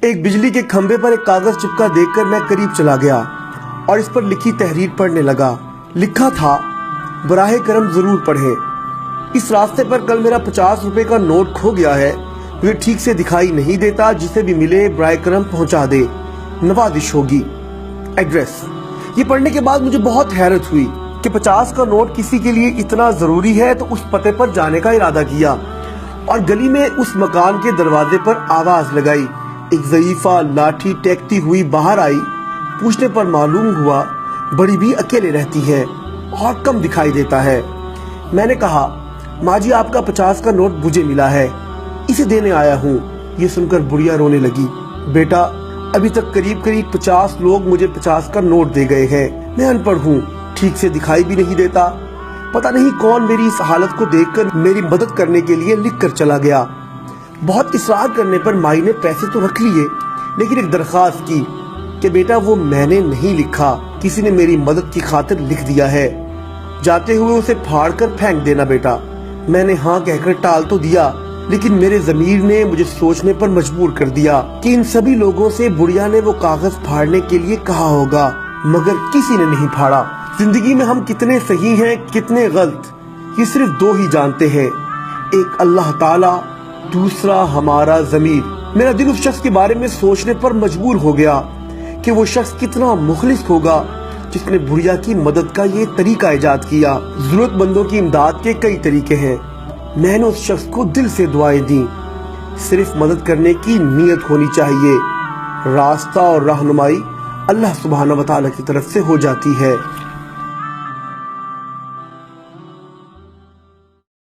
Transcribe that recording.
एक बिजली के खंभे पर एक कागज चिपका देखकर मैं करीब चला गया और इस पर लिखी तहरीर पढ़ने लगा। लिखा था, बराहे करम जरूर पढ़ें। इस रास्ते पर कल मेरा 50 रुपए का नोट खो गया है। मुझे ठीक से दिखाई नहीं देता, जिसे भी मिले बराहे करम पहुंचा दे, नवाजिश होगी। एड्रेस। ये पढ़ने के बाद मुझे बहुत हैरत हुई कि 50 का नोट किसी के लिए इतना जरूरी है, तो उस पते पर जाने का इरादा किया और गली में उस मकान के दरवाजे पर आवाज लगाई। एक ज़ईफा लाठी टेकती हुई बाहर आई। पूछने पर मालूम हुआ बड़ी भी अकेले रहती है और कम दिखाई देता है। मैंने कहा, माँ जी आपका 50 का नोट मुझे मिला है, इसे देने आया हूँ। ये सुनकर बुढ़िया रोने लगी। बेटा, अभी तक करीब 50 लोग मुझे 50 का नोट दे गए हैं। मैं अनपढ़ हूँ, ठीक से दिखाई भी नहीं देता। पता नहीं कौन मेरी इस हालत को देखकर मेरी मदद करने के लिए लिख कर चला गया। बहुत इसरार करने पर माई ने पैसे तो रख लिए, लेकिन एक दरखास्त की कि बेटा वो मैंने नहीं लिखा, किसी ने मेरी मदद की खातिर लिख दिया है। जाते हुए उसे फाड़ कर फेंक देना बेटा। मैंने हाँ कहकर टाल तो दिया, लेकिन मेरे ज़मीर ने मुझे सोचने पर मजबूर कर दिया कि इन सभी लोगों से बुढ़िया ने वो कागज फाड़ने के लिए कहा होगा, मगर किसी ने नहीं फाड़ा। जिंदगी में हम कितने सही हैं, कितने गलत, ये सिर्फ दो ही जानते हैं, एक अल्लाह ताला, दूसरा हमारा ज़मीर। मेरा दिल उस शख्स के बारे में सोचने पर मजबूर हो गया कि वो शख्स कितना मुखलिस होगा जिसने बुढ़िया की मदद का ये तरीका इजाद किया। जरूरतमंदों की इमदाद के कई तरीके हैं। मैंने उस शख्स को दिल से दुआएं दी। सिर्फ मदद करने की नीयत होनी चाहिए। रास्ता और रहनुमाई अल्लाह सुब्हानहू व तआला की तरफ से हो जाती है।